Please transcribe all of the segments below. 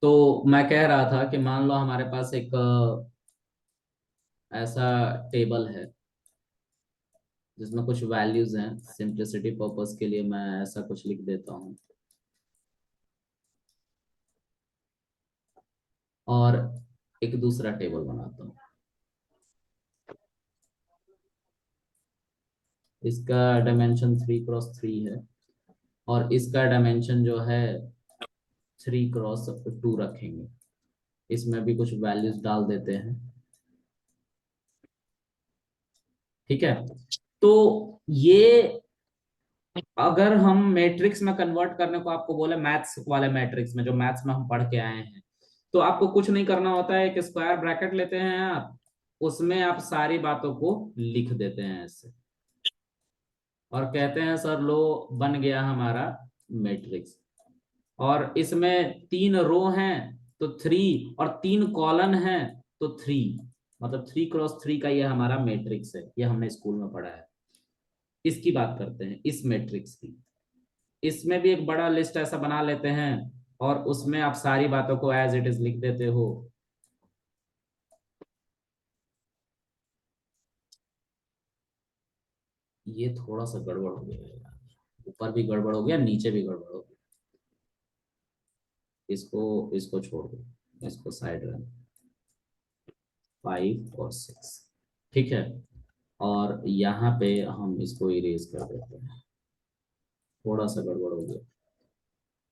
तो मैं कह रहा था कि मान लो हमारे पास एक ऐसा टेबल है जिसमें कुछ वैल्यूज हैं। सिंप्लिसिटी पर्पस के लिए मैं ऐसा कुछ लिख देता हूँ। और एक दूसरा टेबल बनाता हूँ। इसका डायमेंशन 3x3 है और इसका डायमेंशन जो है 3x2 रखेंगे। इसमें भी कुछ वैल्यूज डाल देते हैं। ठीक है। तो ये अगर हम मैट्रिक्स में कन्वर्ट करने को आपको बोले, मैथ्स वाले मैट्रिक्स में जो मैथ्स में हम पढ़ के आए हैं, तो आपको कुछ नहीं करना होता है। एक स्क्वायर ब्रैकेट लेते हैं आप, उसमें आप सारी बातों को लिख देते हैं ऐसे, और कहते हैं सर लो बन गया हमारा मैट्रिक्स। और इसमें 3 रो हैं तो 3, और 3 कॉलम हैं तो 3, मतलब 3x3 का ये हमारा मैट्रिक्स है। ये हमने स्कूल में पढ़ा है। इसकी बात करते हैं, इस मैट्रिक्स की। इसमें भी एक बड़ा लिस्ट ऐसा बना लेते हैं और उसमें आप सारी बातों को एज इट इज लिख देते हो। ये थोड़ा सा गड़बड़ हो गया यार, ऊपर भी गड़बड़ हो गया, नीचे भी गड़बड़ हो गया। इसको इसको छोड़ दो, इसको साइड रन। 5 और 6, ठीक है। और यहाँ पे हम इसको इरेज कर देते हैं। थोड़ा सा गड़बड़ हो गया।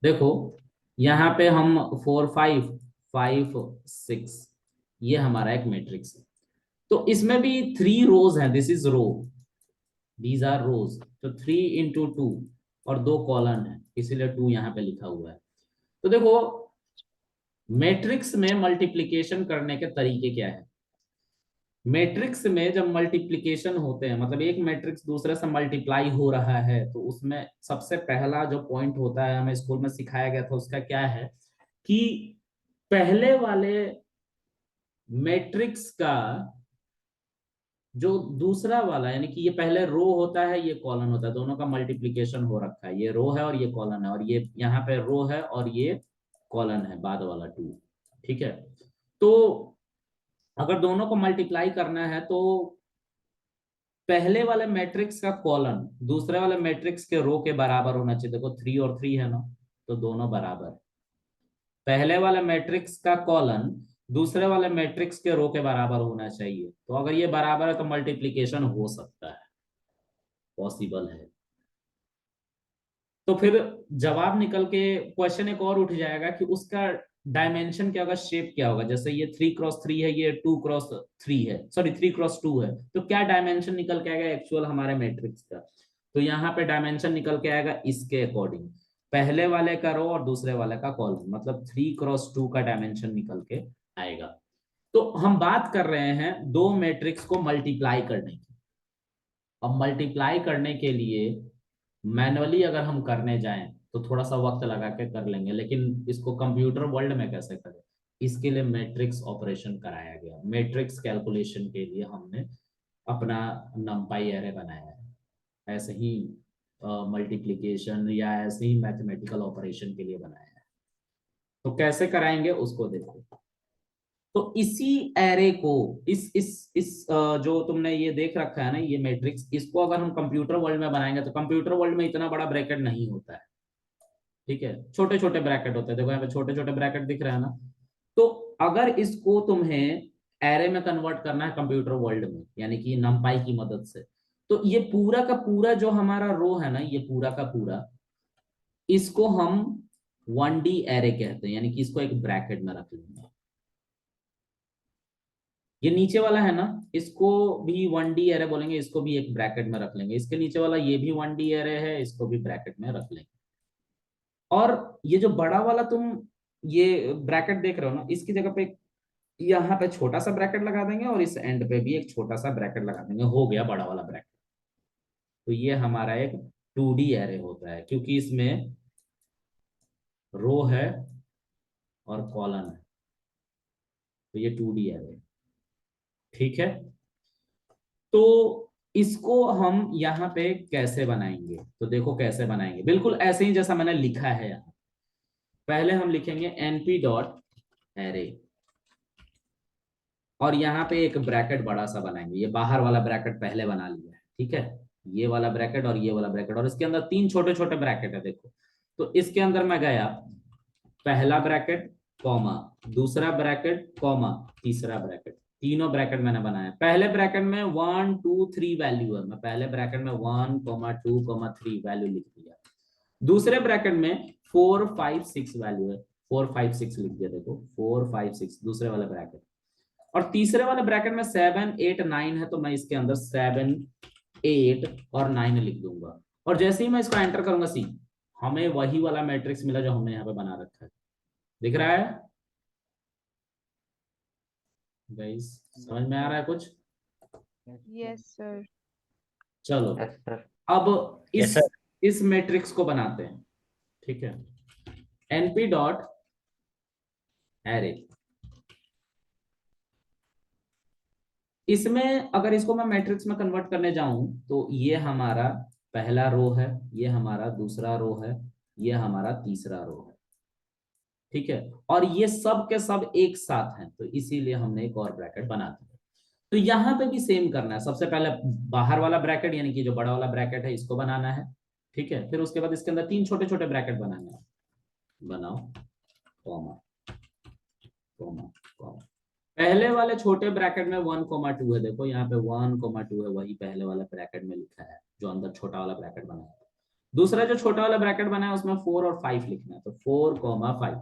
देखो यहाँ पे हम 4 5 5 6, ये हमारा एक मैट्रिक्स है। तो इसमें भी 3 रोज हैं, this is row, these are rows. तो 3 × 2, और 2 कॉलम है, इसीलिए 2 यहाँ पे लिखा हुआ है। तो देखो मैट्रिक्स में मल्टीप्लिकेशन करने के तरीके क्या है। मैट्रिक्स में जब मल्टीप्लिकेशन होते हैं, मतलब एक मैट्रिक्स दूसरे से मल्टीप्लाई हो रहा है, तो उसमें सबसे पहला जो पॉइंट होता है, हमें स्कूल में सिखाया गया था, उसका क्या है कि पहले वाले मैट्रिक्स का जो दूसरा वाला, यानी कि ये पहले रो होता है, ये कॉलम होता है, दोनों का मल्टीप्लिकेशन हो रखा है। ये रो है और ये कॉलम है, और ये यहाँ पे रो है और ये कॉलम है, बाद वाला 2। ठीक है। तो अगर दोनों को मल्टीप्लाई करना है तो पहले वाले मैट्रिक्स का कॉलम दूसरे वाले मैट्रिक्स के रो के बराबर होना चाहिए। देखो 3 और 3 है ना, तो दोनों बराबर है। पहले वाले मैट्रिक्स का कॉलम दूसरे वाले मैट्रिक्स के रो के बराबर होना चाहिए। तो अगर ये बराबर है तो मल्टीप्लिकेशन हो सकता है, पॉसिबल है। तो फिर जवाब निकल के क्वेश्चन एक और उठ जाएगा कि उसका डायमेंशन क्या होगा, शेप क्या होगा। जैसे ये 3x3 है, ये 2x3 है, सॉरी 3x2 है, तो क्या डायमेंशन निकल के आएगा एक्चुअल हमारे मैट्रिक्स का। तो यहाँ पे डायमेंशन निकल के आएगा इसके अकॉर्डिंग, पहले वाले का रो और दूसरे वाले का कॉलम, मतलब 3x2 का डायमेंशन निकल के आएगा। तो हम बात कर रहे हैं दो मैट्रिक्स को मल्टीप्लाई करने की। अब मल्टीप्लाई करने के लिए मैनुअली अगर हम करने जाएं तो थोड़ा सा वक्त लगा के कर लेंगे, लेकिन इसको कंप्यूटर वर्ल्ड में कैसे करें, इसके लिए मैट्रिक्स ऑपरेशन कराया गया। मैट्रिक्स कैलकुलेशन के लिए हमने अपना नंपाई एरे बनाया है। ऐसे ही मल्टीप्लिकेशन या ऐसे ही मैथमेटिकल ऑपरेशन के लिए बनाया है। तो कैसे कराएंगे उसको देखो। तो इसी एरे को, जो तुमने ये देख रखा है ना, ये मैट्रिक्स, इसको अगर हम कंप्यूटर वर्ल्ड में बनाएंगे तो कंप्यूटर वर्ल्ड में इतना बड़ा ब्रैकेट नहीं होता है। ठीक है, छोटे छोटे ब्रैकेट होते हैं। देखो यहाँ पे छोटे छोटे ब्रैकेट दिख रहे हैं ना। तो अगर इसको तुम्हें एरे में कन्वर्ट करना है कंप्यूटर वर्ल्ड में, यानी कि नंपाई की मदद से, तो ये पूरा का पूरा जो हमारा रो है ना, ये पूरा का पूरा, इसको हम 1D एरे कहते हैं, यानी कि इसको एक ब्रैकेट में रख लेंगे। ये नीचे वाला है ना, इसको भी 1D एरे बोलेंगे, इसको भी एक ब्रैकेट में रख लेंगे। इसके नीचे वाला ये भी 1D एरे है, इसको भी ब्रैकेट में रख लेंगे। और ये जो बड़ा वाला तुम ये ब्रैकेट देख रहे हो ना, इसकी जगह पे यहाँ पे छोटा सा ब्रैकेट लगा देंगे और इस एंड पे भी एक छोटा सा ब्रैकेट लगा देंगे, हो गया बड़ा वाला ब्रैकेट। तो ये हमारा एक 2D एरे होता है, क्योंकि इसमें रो है और कॉलम है, तो ये 2D एरे। ठीक है। तो इसको हम यहाँ पे कैसे बनाएंगे, तो देखो कैसे बनाएंगे, बिल्कुल ऐसे ही जैसा मैंने लिखा है यहाँ। पहले हम लिखेंगे np डॉट एरे, और यहाँ पे एक ब्रैकेट बड़ा सा बनाएंगे, ये बाहर वाला ब्रैकेट पहले बना लिया है, ठीक है, ये वाला ब्रैकेट और ये वाला ब्रैकेट, और इसके अंदर तीन छोटे छोटे ब्रैकेट है देखो। तो इसके अंदर मैं गया, पहला ब्रैकेट कॉमा, दूसरा ब्रैकेट कॉमा, तीसरा ब्रैकेट, तीनों ब्रैकेट मैंने बनाया। पहले ब्रैकेट में 1 2 3 वैल्यू है, मैं पहले ब्रैकेट में 1 2 3 वैल्यू लिख दिया। दूसरे ब्रैकेट में 4 5 6 वैल्यू है, 4 5 6 लिख दिया देखो, 4 5 6 दूसरे वाला ब्रैकेट। और तीसरे वाले ब्रैकेट में 7 8 9 है, तो मैं इसके अंदर 7 8 और 9 लिख दूंगा। और जैसे ही मैं इसको एंटर करूंगा सी, हमें वही वाला मैट्रिक्स मिला जो हमने यहाँ पे बना रखा है। दिख रहा है गाइस? समझ में आ रहा है कुछ? Yes sir. चलो यस सर। अब यस सर। इस मैट्रिक्स को बनाते हैं, ठीक है। np डॉट एरे, इसमें अगर इसको मैं मैट्रिक्स में कन्वर्ट करने जाऊं तो ये हमारा पहला रो है, ये हमारा दूसरा रो है, ये हमारा तीसरा रो है, ठीक है। और ये सब के सब एक साथ हैं, तो इसीलिए हमने एक और ब्रैकेट बना दिया। तो यहां पे भी सेम करना है, सबसे पहले बाहर वाला ब्रैकेट यानी कि जो बड़ा वाला ब्रैकेट है इसको बनाना है, ठीक है। फिर उसके बाद इसके अंदर तीन छोटे छोटे ब्रैकेट बनाने हैं, बनाओ, कॉमा कॉमा कॉमा। पहले वाले छोटे ब्रैकेट में 1 2 है, देखो यहाँ पे 1 2 है, वही पहले वाला ब्रैकेट में लिखा है जो अंदर छोटा वाला ब्रैकेट बनाया है। दूसरा जो छोटा वाला ब्रैकेट बना है उसमें 4 और 5 लिखना है, तो 4 5।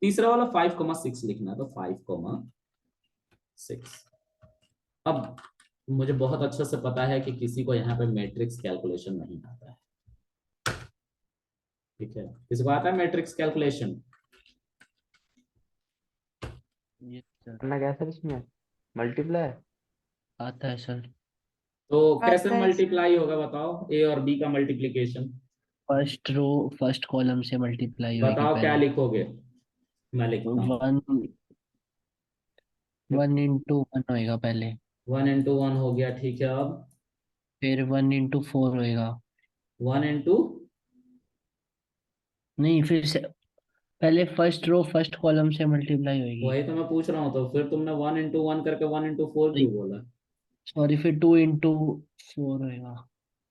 तीसरा वाला 5 6 लिखना है, तो 5 6। अब मुझे बहुत अच्छे से पता है कि किसी को यहाँ पे मैट्रिक्स कैलकुलेशन नहीं आता है, ठीक है। किसी को आता है मैट्रिक्स कैलकुलेशन? करना क्या सर इसमें? मल्टीप्लाई? आता है सर। तो कैसे आता है सर। मल्टीप्लाई होगा बताओ, ए और बी का multiplication first row first column से मल्टीप्लाई होगी बताओ, क्या पहले। लिखोगे? मैं लिखता हूँ, 1 1 इंटू 1 होएगा पहले। 1 इंटू 1 हो गया, ठीक है। अब फिर 1 इंटू 4 होएगा। 1 इंटू, नहीं, फिर से पहले फर्स्ट रो फर्स्ट कॉलम से मल्टीप्लाई होएगी। वही तो मैं पूछ रहा हूँ, तो फिर तुमने 1 इंटू 1 करके 1 इंटू 4 क्यों बोला? सॉरी, फिर 2 इंटू 4 होएगा।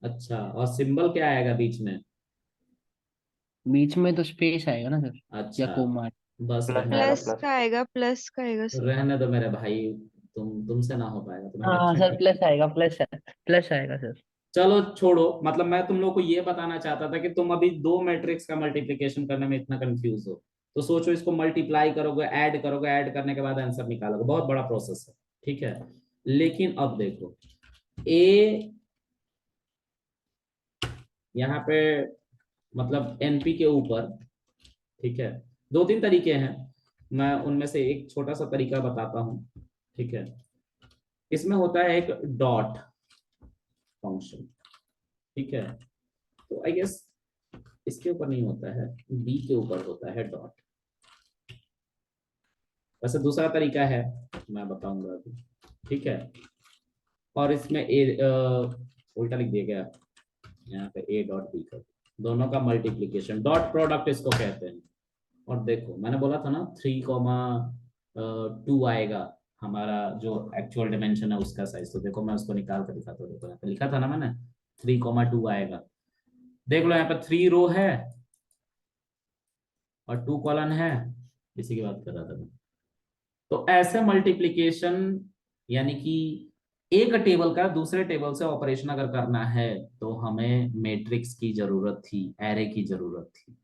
अच्छा, और सिंबल क्या आएगा बीच में? बीच में तो स्पेस आएगा ना सर, या अच्छा, कोमा। बस प्लस रहने आएगा, दो, प्लस प्लस। का आएगा, प्लस का आएगा सर। रहने दो मेरे भाई, तुमसे ना हो पाएगा, तुम्हारा हाँ बच्चा सर, ठीक। प्लस आएगा, प्लस आएगा सर। चलो छोड़ो, मतलब मैं तुम लोग को ये बताना चाहता था कि तुम अभी दो मैट्रिक्स का मल्टीप्लिकेशन करने में इतना कंफ्यूज हो, तो सोचो इसको मल्टीप्लाई करोगे, ऐड करोगे, ऐड करने के बाद आंसर निकालोगे, बहुत बड़ा प्रोसेस है, ठीक है। लेकिन अब देखो, ए यहाँ पे मतलब एनपी के ऊपर, ठीक है, दो तीन तरीके हैं, मैं उनमें से एक छोटा सा तरीका बताता हूं, ठीक है। इसमें होता है एक डॉट फंक्शन, ठीक है। तो आई गेस इसके ऊपर नहीं होता है, बी के ऊपर होता है डॉट। वैसे दूसरा तरीका है, मैं बताऊंगा अभी, ठीक है। और इसमें उल्टा लिख दिया गया, यहाँ पे ए डॉट बी कर, दोनों का मल्टीप्लीकेशन, डॉट प्रोडक्ट इसको कहते हैं। और देखो मैंने बोला था ना 3 2 आएगा हमारा जो एक्चुअल डिमेंशन है उसका साइज, तो देखो मैं उसको निकाल कर दिखाता हूँ, देखो यहाँ पे लिखा था ना मैंने 3 2 आएगा। देख लो यहाँ पे 3 रो है और 2 कॉलन है, इसी की बात कर रहा था मैं। तो ऐसे मल्टीप्लिकेशन, यानी कि एक टेबल का दूसरे टेबल से ऑपरेशन अगर करना है तो हमें मैट्रिक्स की जरूरत थी, एरे की जरूरत थी।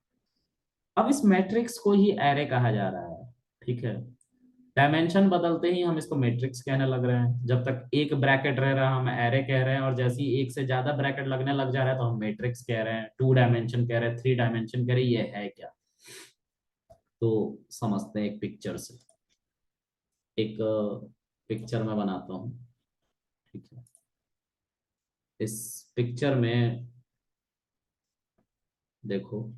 अब इस मैट्रिक्स को ही एरे कहा जा रहा है, ठीक है। डायमेंशन बदलते ही हम इसको मैट्रिक्स कहने लग रहे हैं, जब तक एक ब्रैकेट रह रहा हम एरे कह रहे हैं, और जैसे ही एक से ज्यादा ब्रैकेट लगने लग जा रहा है तो हम मैट्रिक्स कह रहे हैं, 2 डायमेंशन कह रहे हैं, 3 डायमेंशन कह रहे हैं, ये है क्या? तो समझते हैं एक पिक्चर से, एक पिक्चर में बनाता हूँ, ठीक है। इस पिक्चर में देखो,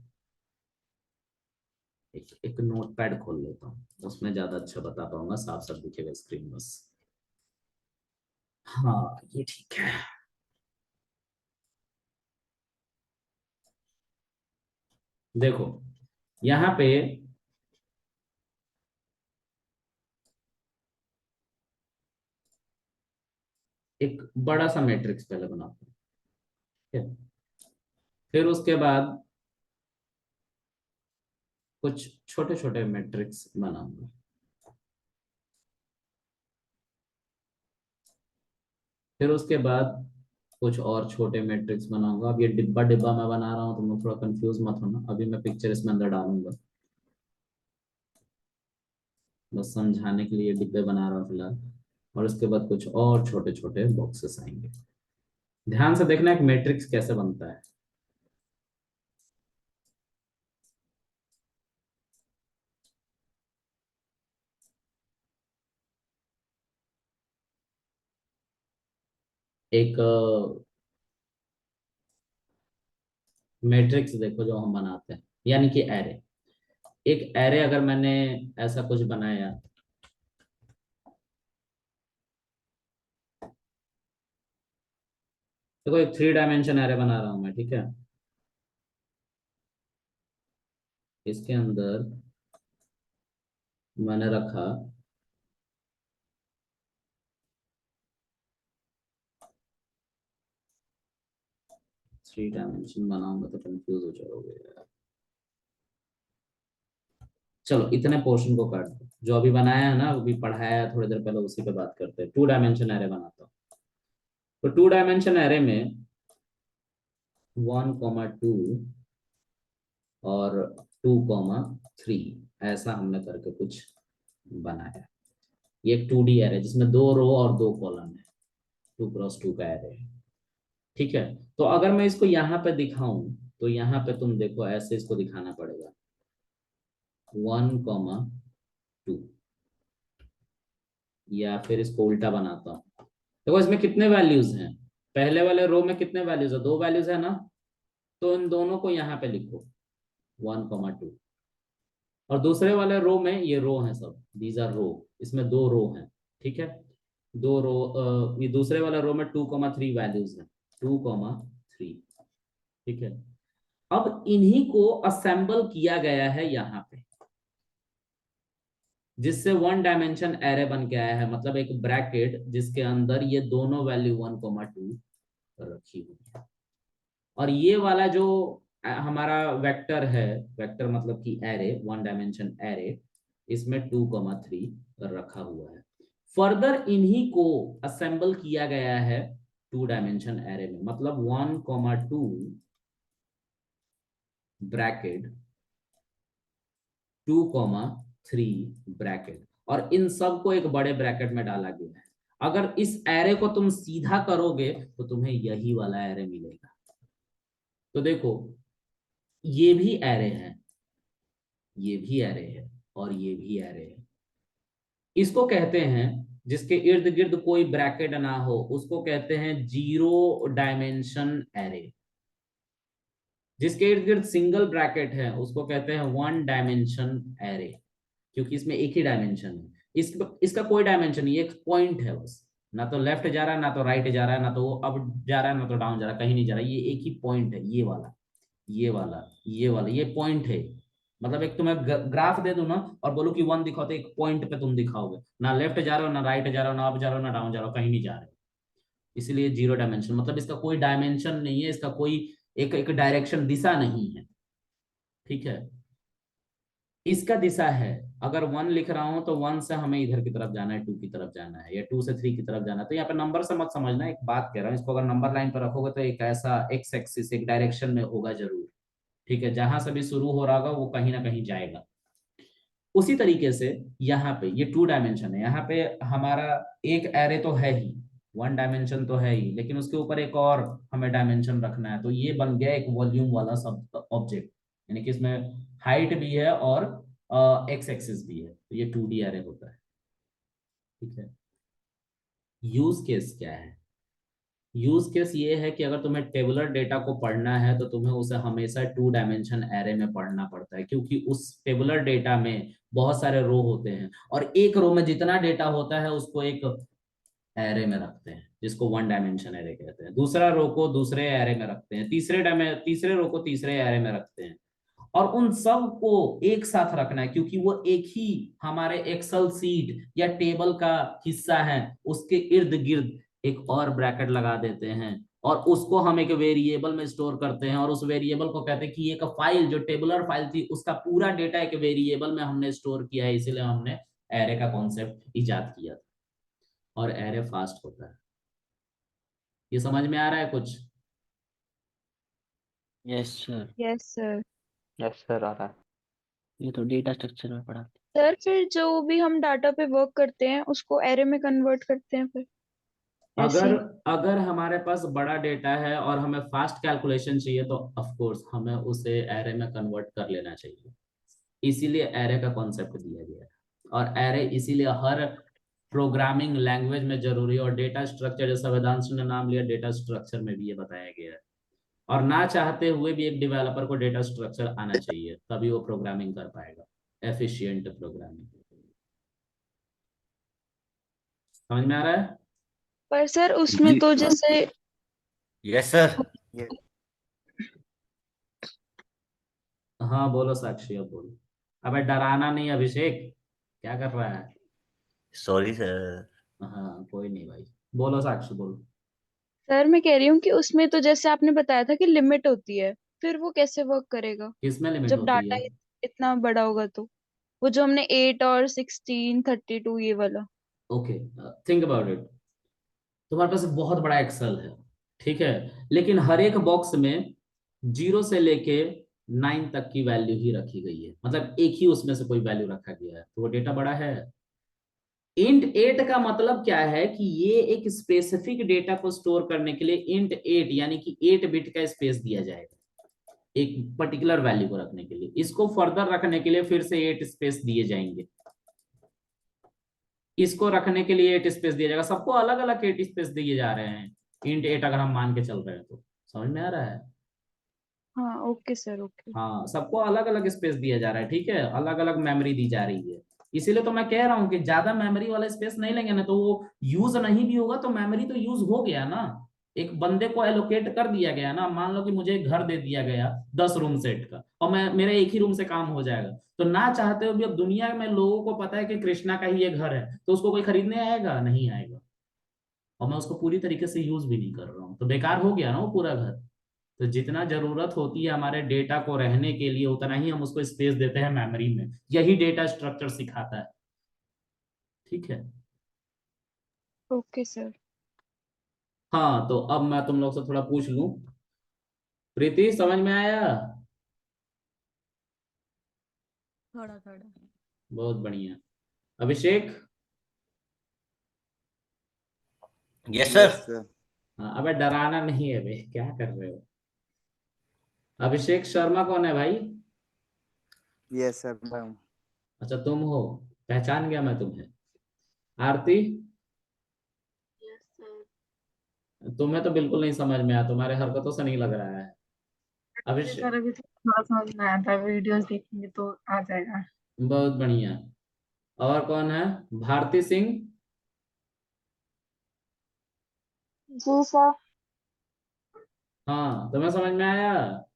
एक नोटपैड खोल लेता हूँ, उसमें ज्यादा अच्छा बता पाऊंगा, साफ साफ दिखेगा स्क्रीन बस। हाँ ये ठीक है। देखो यहाँ पे एक बड़ा सा मैट्रिक्स पहले बनाता हूँ, ठीक है। फिर उसके बाद कुछ छोटे छोटे मैट्रिक्स बनाऊंगा। फिर उसके बाद कुछ और छोटे मैट्रिक्स बनाऊंगा। अब ये डिब्बा डिब्बा मैं बना रहा हूँ, तो मैं थोड़ा कंफ्यूज मत होना, अभी मैं पिक्चर इसमें अंदर डालूंगा, बस समझाने के लिए डिब्बे बना रहा हूँ फिलहाल। और उसके बाद कुछ और छोटे छोटे बॉक्सेस आएंगे। ध्यान से देखना एक मैट्रिक्स कैसे बनता है। एक मैट्रिक्स देखो जो हम बनाते हैं, यानी कि एरे। एक एरे अगर मैंने ऐसा कुछ बनाया, देखो एक 3 डायमेंशन एरे बना रहा हूं मैं, ठीक है। इसके अंदर मैंने रखा 3 डायमेंशन बनाऊंगा तो कंफ्यूज हो जाओगे यार। चलो इतने पोर्शन को काट दो, जो अभी बनाया है ना, अभी पढ़ाया है थोड़ी देर पहले, उसी पे बात करते हैं। 2 डायमेंशन एरे बनाता हूँ। तो 2 डायमेंशन एरे में 1,2 और 2,3 ऐसा हमने करके कुछ बनाया। ये एक 2D एरे जिसमें 2 रो और 2 कॉलम है, 2x2 का एरे है, ठीक है। तो अगर मैं इसको यहाँ पे दिखाऊं, तो यहाँ पे तुम देखो ऐसे इसको दिखाना पड़ेगा 1,2, या फिर इसको उल्टा बनाता हूँ। देखो इसमें कितने वैल्यूज हैं, पहले वाले रो में कितने वैल्यूज है, 2 वैल्यूज है ना। तो इन दोनों को यहाँ पे लिखो 1,2, और दूसरे वाले रो में, ये रो है सब, दीज आर रो, इसमें 2 रो हैं, ठीक है। 2 रो, ये दूसरे वाले रो में 2,3 वैल्यूज है, 2,3, ठीक है। अब इन्हीं को असेंबल किया गया है यहाँ पे, जिससे 1 डायमेंशन एरे बन के आया है, मतलब एक ब्रैकेट जिसके अंदर ये दोनों वैल्यू 1,2 रखी हुई है। और ये वाला जो हमारा वेक्टर है, वेक्टर मतलब कि एरे, 1 डायमेंशन एरे, इसमें 2,3 रखा हुआ है। फर्दर इन्हीं को असेंबल किया गया है 2 डायमेंशन एरे में, मतलब 1,2 ब्रैकेट 2,3 ब्रैकेट, और इन सब को एक बड़े ब्रैकेट में डाला गया है। अगर इस एरे को तुम सीधा करोगे तो तुम्हें यही वाला एरे मिलेगा। तो देखो ये भी एरे है, ये भी एरे है, और ये भी एरे है। इसको कहते हैं, जिसके इर्द गिर्द कोई ब्रैकेट ना हो, उसको कहते हैं 0 डायमेंशन एरे। जिसके इर्द गिर्द सिंगल ब्रैकेट है उसको कहते हैं 1 डायमेंशन एरे, क्योंकि इसमें एक ही डायमेंशन है। इसका कोई डायमेंशन नहीं, एक पॉइंट है बस, ना तो लेफ्ट जा रहा है, ना तो राइट जा रहा है, ना तो अप जा रहा है, ना तो डाउन जा रहा है, कहीं नहीं जा रहा है। ये एक ही पॉइंट है, ये वाला, ये वाला, ये वाला, ये पॉइंट है। मतलब एक तुम्हें ग्राफ दे दूं ना, और बोलो कि 1 दिखाओ, तो एक पॉइंट पे तुम दिखाओगे, ना लेफ्ट जा रहे हो, ना राइट जा रहे हो, ना अप जा रहे हो, ना डाउन जा रहे हो, कहीं नहीं जा रहे हो। इसीलिए 0 डायमेंशन, मतलब इसका कोई डायमेंशन नहीं है, इसका कोई एक एक डायरेक्शन, दिशा नहीं है, ठीक है। इसका दिशा है, अगर 1 लिख रहा हूं तो 1 से हमें इधर की तरफ जाना है, 2 की तरफ जाना है, या 2 से 3 की तरफ जाना है। तो यहाँ पे नंबर से मत समझना, एक बात कह रहा हूँ, इसको अगर नंबर लाइन पर रखोगे तो एक ऐसा एक्स एक्सिस, एक डायरेक्शन में होगा जरूर, ठीक है। जहां से भी शुरू हो रहा होगा वो कहीं ना कहीं जाएगा। उसी तरीके से यहाँ पे ये 2 डायमेंशन है, यहाँ पे हमारा एक एरे तो है ही, 1 डायमेंशन तो है ही, लेकिन उसके ऊपर एक और हमें डायमेंशन रखना है, तो ये बन गया एक वॉल्यूम वाला सब ऑब्जेक्ट, यानी कि इसमें हाइट भी है और एक्स एक्सिस भी है, तो ये 2D एरे होता है, ठीक है। यूज केस क्या है? यूज केस ये है कि अगर तुम्हें टेबुलर डेटा को पढ़ना है तो तुम्हें उसे हमेशा 2 डायमेंशन एरे में पढ़ना पड़ता है, क्योंकि उस टेबुलर डेटा में बहुत सारे रो होते हैं, और एक रो में जितना डेटा होता है उसको एक एरे में रखते हैं, जिसको 1 डायमेंशन एरे कहते हैं। दूसरा रो को दूसरे एरे में रखते हैं, तीसरे रो को तीसरे एरे में रखते हैं, और उन सब को एक साथ रखना है, क्योंकि वो एक ही हमारे एक्सेल सीट या टेबल का हिस्सा है, उसके इर्द गिर्द एक और ब्रैकेट लगा देते हैं और उसको हम एक वेरिएबल में स्टोर करते हैं, और उस वेरिएबल को कहते हैं कि एक फाइल जो टेबुलर फाइल थी उसका पूरा डेटा एक वेरिएबल में हमने स्टोर किया है, इसीलिए हमने एरे का कॉन्सेप्ट इजाद किया था। और एरे फास्ट होता है। ये समझ में आ रहा है कुछ? Yes sir. Yes sir. Yes sir आ रहा है। ये तो डेटा स्ट्रक्चर में पढ़ा। सर फिर जो भी हम डाटा पे वर्क करते हैं उसको एरे में कन्वर्ट करते हैं फिर ऐसे अगर ही? अगर हमारे पास बड़ा डेटा है और हमें फास्ट कैलकुलेशन चाहिए तो ऑफ कोर्स हमें उसे एरे में कन्वर्ट कर लेना चाहिए। इसीलिए एरे का कॉन्सेप्ट दिया गया है, और एरे इसीलिए हर प्रोग्रामिंग लैंग्वेज में जरूरी है। और डेटा स्ट्रक्चर, जैसा वेदांश ने नाम लिया, डेटा स्ट्रक्चर में भी ये बताया गया है। और ना चाहते हुए भी एक डेवलपर को डेटा स्ट्रक्चर आना चाहिए, तभी वो प्रोग्रामिंग कर पाएगा, एफिशिएंट प्रोग्रामिंग। समझ में आ रहा है? पर सर उसमें तो जैसे यस सर। हाँ बोलो साक्षी, अब बोलो। अबे डराना नहीं अभिषेक, क्या कर रहा है? Sorry sir. हाँ कोई नहीं भाई, बोलो साक्षी बोलो। सर मैं कह रही हूँ कि उसमें तो जैसे आपने बताया था कि लिमिट होती है, फिर वो कैसे वर्क करेगा किसमें लिमिट जब होती डाटा है? इतना बड़ा होगा तो? वो जो हमने 8 और 16 32 ये वाला। Okay, think about it. तुम्हारे पास बहुत बड़ा एक्सेल है, ठीक है, लेकिन हर एक बॉक्स में 0 से लेके 9 तक की वैल्यू ही रखी गई है, मतलब एक ही उसमें से कोई वैल्यू रखा गया है, तो वो डेटा बड़ा है। इंट 8 का मतलब क्या है कि ये एक स्पेसिफिक डेटा को स्टोर करने के लिए इंट 8 यानी कि 8 बिट का स्पेस दिया जाएगा एक पर्टिकुलर वैल्यू को रखने के लिए। इसको फर्दर रखने के लिए फिर से 8 स्पेस दिए जाएंगे, इसको रखने के लिए 8 स्पेस दिया जाएगा, सबको अलग अलग 8 स्पेस दिए जा रहे हैं इंट 8 अगर हम मान के चल रहे हैं तो। समझ में आ रहा है? हाँ ओके सर ओके। हाँ सबको अलग अलग स्पेस दिया जा रहा है, ठीक है, अलग अलग मेमोरी दी जा रही है। इसीलिए तो मैं कह रहा हूँ कि ज्यादा मेमोरी वाला स्पेस नहीं लेंगे ना तो वो यूज नहीं भी होगा, तो मेमोरी तो यूज हो गया ना, एक बंदे को एलोकेट कर दिया गया ना। मान लो कि मुझे एक घर दे दिया गया 10 रूम सेट का, और मैं मेरे एक ही रूम से काम हो जाएगा, तो ना चाहते हुए भी अब दुनिया में लोगों को पता है कि कृष्णा का ही ये घर है, तो उसको कोई खरीदने आएगा? नहीं आएगा। और मैं उसको पूरी तरीके से यूज भी नहीं कर रहा हूँ, तो बेकार हो गया ना वो पूरा घर। तो जितना जरूरत होती है हमारे डेटा को रहने के लिए, उतना ही हम उसको स्पेस देते हैं मेमोरी में। यही डेटा स्ट्रक्चर सिखाता है, ठीक है। Okay sir. हाँ तो अब मैं तुम लोग से थोड़ा पूछ लूं। प्रीति समझ में आया? थोड़ा थोड़ा। बहुत बढ़िया। अभिषेक? Yes sir. हाँ अबे डराना नहीं है बे, क्या कर रहे हो? अभिषेक शर्मा कौन है भाई? यस सर मैं हूँ। अच्छा तुम हो, पहचान गया मैं तुम्हें। आरती? Yes sir. तुम्हें तो बिल्कुल नहीं समझ में आया, तुम्हारे हरकतों से नहीं लग रहा है। अभिषेक सर अभी तो थोड़ा समझ में आया था, वीडियोस देखेंगे तो आ जाएगा। बहुत बढ़िया। और कौन है? भारती सिंह? जी सर। हाँ तुम्हें समझ में आया?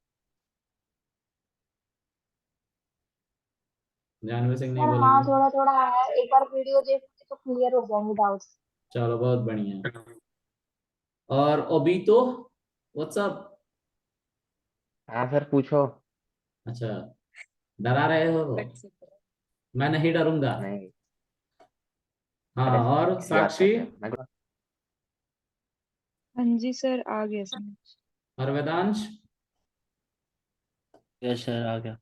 जानवी सिंह नहीं सर हाँ बोलेंगे? थोड़ा थोड़ा है, एक बार वीडियो देखोगे तो क्लियर हो जाएंगे डाउट्स। चलो बहुत बढ़िया। और ओबीतो, व्हाट्सअप? हाँ सर पूछो। अच्छा, डरा रहे हो? मैं नहीं डरूंगा। नहीं। अरे हाँ और ऐसी बात साक्षी? करते हैं मैं। हाँ जी सर आ गया समझ। और वेदांश? यस सर आ गया।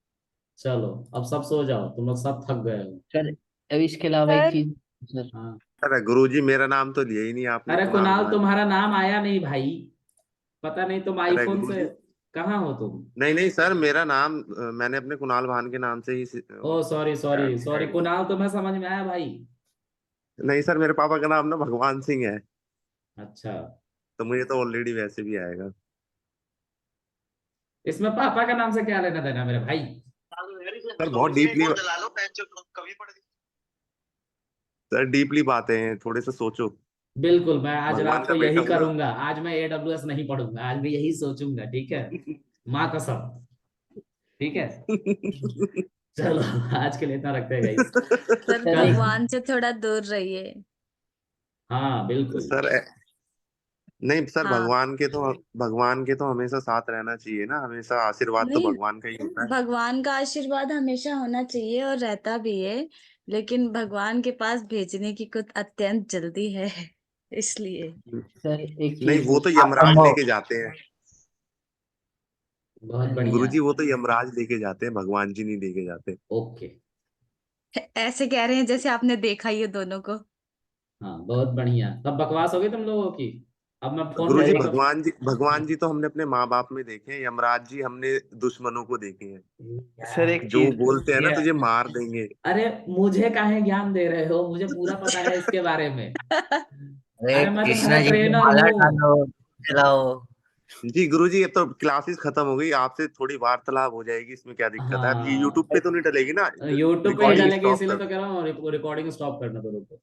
चलो अब सब सो जाओ, तुम लोग सब थक गए हो। सर अभी इसके अलावा एक सर चीज सर। हाँ। अरे गुरुजी मेरा नाम तो लिया ही नहीं आपने, अरे कुणाल कुणाल भान। तुम्हारा नाम आया नहीं भाई, पता नहीं तुम अरे आईफोन से गुरुजी कहाँ हो तुम। नहीं नहीं सर, मेरा नाम मैंने अपने कुणाल भान के नाम से ही oh sorry sorry sorry, add. Kunal तुम्हें समझ में आया भाई? नहीं सर, मेरे पापा का नाम ना भगवान सिंह है, अच्छा, तो मुझे तो ऑलरेडी वैसे भी आएगा। इसमें पापा का नाम से क्या लेना देना मेरे भाई? सर बहुत डीपली, सर डीपली बातें हैं, थोड़े से सोचो। बिल्कुल, मैं आज भगवान रात को का बेटा यही हूँ ना। करूंगा, आज मैं AWS नहीं पढ़ूंगा, आज मैं यही सोचूंगा, ठीक है, माँ कसम, ठीक है। चलो आज के लिए इतना रखते हैं गाइस। सर कल, भगवान से थोड़ा दूर रहिए। हाँ बिल्कुल। सर नहीं सर, हाँ भगवान के तो हमेशा साथ रहना चाहिए ना, हमेशा आशीर्वाद तो नहीं, भगवान का ही होता है। भगवान का आशीर्वाद हमेशा होना चाहिए और रहता भी है, लेकिन भगवान के पास भेजने की कुछ अत्यंत जल्दी है इसलिए। सर एक नहीं, चीज वो तो पूछना यमराज चाहूंगा। लेके जाते हैं बहुत बढ़िया। गुरुजी, वो तो यमराज लेके जाते हैं, भगवान जी नहीं लेके जाते। ओके। ऐसे कह रहे हैं जैसे आपने देखा ही है दोनों को। हाँ बहुत बढ़िया, तब बकवास हो गई तुम लोगों की। अब मैं फोन गुरुजी, भेजूंगा। भगवान जी तो हमने अपने माँ बाप में देखे हैं, यमराज जी हमने दुश्मनों को देखे हैं, सर एक जो चीज बोलते हैं ना तुझे मार देंगे। अरे मुझे काहे ज्ञान दे रहे हो, मुझे पूरा पता है इसके बारे में। अरे अरे मैं तुम्हारा कृष्णा जी की ट्रेनर माला हूँ। डालो, चलाओ। जी गुरुजी, अब तो क्लासेस खत्म हो गई, आपसे थोड़ी वार्तालाप हो जाएगी, इसमें क्या दिक्कत है? अब ये हाँ यूट्यूब पे तो नहीं डलेगी ना, यूट्यूब पे नहीं रिकॉर्डिंग डालेगी, स्टॉप इसीलिए कर तो कह रहा हूँ रिकॉर्डिंग स्टॉप करना तो रुको।